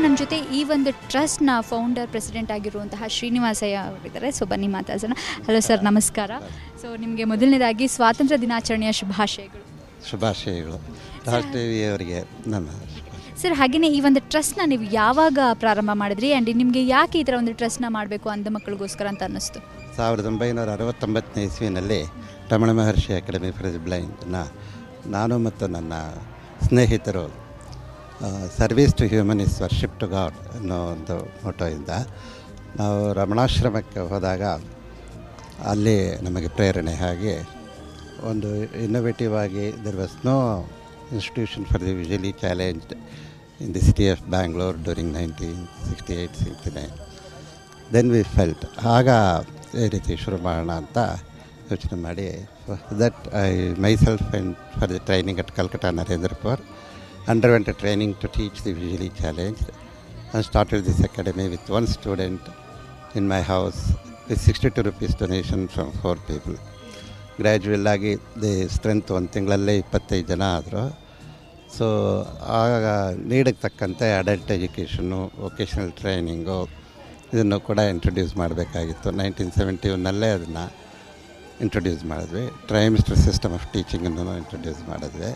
ನಮ್ಮ ಜೊತೆ ಈ ಒಂದು ಟ್ರಸ್ಟ್ನ ಫೌಂಡರ್ ಪ್ರೆಸಿಡೆಂಟ್ ಆಗಿರುವಂತಹ ಶ್ರೀನಿವಾಸಯ್ಯ ಅವರಿದ್ದಾರೆ. ಸೊ ಬನ್ನಿ ಮಾತಾಡ್ಸೋಣ. ಹಲೋ ಸರ್, ನಮಸ್ಕಾರ. ಸೊ ನಿಮಗೆ ಮೊದಲನೇದಾಗಿ ಸ್ವಾತಂತ್ರ್ಯ ದಿನಾಚರಣೆಯ ಶುಭಾಶಯಗಳು. ಶುಭಾಶಯಗಳು ರಾಷ್ಟ್ರೀಯವರಿಗೆ ನಮ್ಮ ಸರ್. ಹಾಗೆಯೇ ಈ ಒಂದು ಟ್ರಸ್ಟ್ನ ನೀವು ಯಾವಾಗ ಪ್ರಾರಂಭ ಮಾಡಿದ್ರಿ ಆ್ಯಂಡ್ ನಿಮಗೆ ಯಾಕೆ ಈ ಥರ ಒಂದು ಟ್ರಸ್ಟ್ನ ಮಾಡಬೇಕು ಅಂಧ ಮಕ್ಕಳಿಗೋಸ್ಕರ ಅಂತ ಅನ್ನಿಸ್ತು? 1969ನೇ ಇಸ್ವಿನಲ್ಲಿ Ramana Maharshi academy for the ಬ್ಲೈಂಡ್ನ ನಾನು ಮತ್ತು ನನ್ನ ಸ್ನೇಹಿತರು service to human is worship to god ಅನ್ನೋ ಒಂದು ಮೋಟೋಯಿಂದ ನಾವು ರಮಣಾಶ್ರಮಕ್ಕೆ ಹೋದಾಗ ಅಲ್ಲಿ ನಮಗೆ ಪ್ರೇರಣೆ ಹಾಗೆ ಒಂದು ಇನ್ನೋವೇಟಿವ್ ಆಗಿ there was no institution for the visually challenged in the city of Bangalore during 1968-69. Then we felt ಆಗ ಈ ರೀತಿ ಶುರು ಮಾಡೋಣ ಅಂತ ಯೋಚನೆ ಮಾಡಿ that I myself and for the training at Calcutta Narendrapur underwent a training to teach the visually challenged and started this academy with one student in my house with 62 rupees donation from 4 people. Gradually ಆಗಿ the strength ಒಂದು ತಿಂಗಳಲ್ಲೇ 25 ಜನ ಆದರು. So ಆಗ ನೀಡಿಗೆ ತಕ್ಕಂತೆ adult education, vocational training ಇದನ್ನು ಕೂಡ introduce ಮಾಡಬೇಕಾಗಿತ್ತು. 1971ನಲ್ಲೇ ಅದನ್ನು ಇಂಟ್ರೊಡ್ಯೂಸ್ ಮಾಡಿದ್ವಿ. ಟ್ರೈಮಿಸ್ಟರ್ ಸಿಸ್ಟಮ್ ಆಫ್ ಟೀಚಿಂಗನ್ನು ಇಂಟ್ರೊಡ್ಯೂಸ್ ಮಾಡಿದ್ವಿ.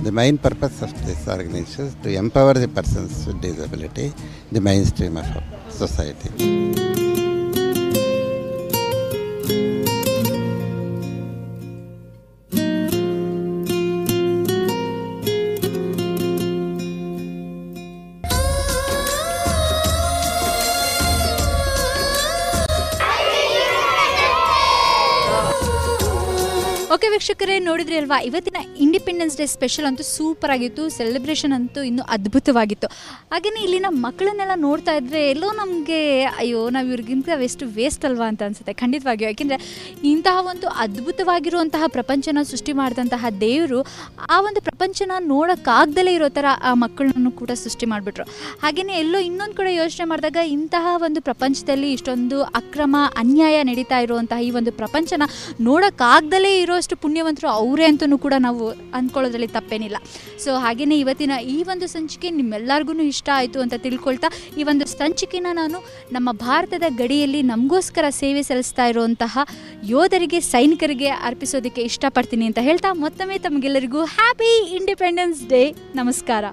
The main purpose of this organization is to empower the persons with disability, the mainstream of society. Okay ವೀಕ್ಷಕರೇ, ನೋಡಿದ್ರಿ ಅಲ್ವಾ, ಇವತ್ತಿನ ಇಂಡಿಪೆಂಡೆನ್ಸ್ ಡೇ ಸ್ಪೆಷಲ್ ಅಂತೂ ಸೂಪರ್ ಆಗಿತ್ತು. ಸೆಲೆಬ್ರೇಷನ್ ಅಂತೂ ಇನ್ನೂ ಅದ್ಭುತವಾಗಿತ್ತು. ಹಾಗೆಯೇ ಇಲ್ಲಿನ ಮಕ್ಕಳನ್ನೆಲ್ಲ ನೋಡ್ತಾ ಇದ್ದರೆ ಎಲ್ಲೋ ನಮಗೆ ಅಯ್ಯೋ ನಾವು ಇವ್ರಿಗಿಂತ ಎಷ್ಟು ವೇಸ್ಟ್ ಅಲ್ವಾ ಅಂತ ಅನಿಸುತ್ತೆ. ಖಂಡಿತವಾಗಿಯೂ, ಯಾಕೆಂದರೆ ಇಂತಹ ಒಂದು ಅದ್ಭುತವಾಗಿರುವಂತಹ ಪ್ರಪಂಚನ ಸೃಷ್ಟಿ ಮಾಡಿದಂತಹ ದೇವರು ಆ ಒಂದು ಪ್ರಪಂಚನ ನೋಡೋಕ್ಕಾಗ್ದಲೇ ಇರೋ ಥರ ಆ ಮಕ್ಕಳನ್ನು ಕೂಡ ಸೃಷ್ಟಿ ಮಾಡಿಬಿಟ್ರು. ಹಾಗೆಯೇ ಎಲ್ಲೋ ಇನ್ನೊಂದು ಕಡೆ ಯೋಚನೆ ಮಾಡಿದಾಗ ಇಂತಹ ಒಂದು ಪ್ರಪಂಚದಲ್ಲಿ ಇಷ್ಟೊಂದು ಅಕ್ರಮ ಅನ್ಯಾಯ ನಡೀತಾ ಇರುವಂತಹ ಈ ಒಂದು ಪ್ರಪಂಚನ ನೋಡೋಕ್ಕಾಗ್ದಲೇ ಇರೋಷ್ಟು ಪುಣ್ಯವಂತರು ಅವರೇ ಅಂತಲೂ ಕೂಡ ನಾವು ಅಂದ್ಕೊಳ್ಳೋದ್ರಲ್ಲಿ ತಪ್ಪೇನಿಲ್ಲ. ಸೊ ಹಾಗೆಯೇ ಇವತ್ತಿನ ಈ ಒಂದು ಸಂಚಿಕೆ ನಿಮ್ಮೆಲ್ಲರಿಗೂ ಇಷ್ಟ ಆಯಿತು ಅಂತ ತಿಳ್ಕೊಳ್ತಾ ಈ ಒಂದು ಸಂಚಿಕೆನ ನಾನು ನಮ್ಮ ಭಾರತದ ಗಡಿಯಲ್ಲಿ ನಮಗೋಸ್ಕರ ಸೇವೆ ಸಲ್ಲಿಸ್ತಾ ಇರುವಂತಹ ಯೋಧರಿಗೆ, ಸೈನಿಕರಿಗೆ ಅರ್ಪಿಸೋದಕ್ಕೆ ಇಷ್ಟಪಡ್ತೀನಿ ಅಂತ ಹೇಳ್ತಾ ಮತ್ತೊಮ್ಮೆ ತಮಗೆಲ್ಲರಿಗೂ ಹ್ಯಾಪಿ ಇಂಡಿಪೆಂಡೆನ್ಸ್ ಡೇ. ನಮಸ್ಕಾರ.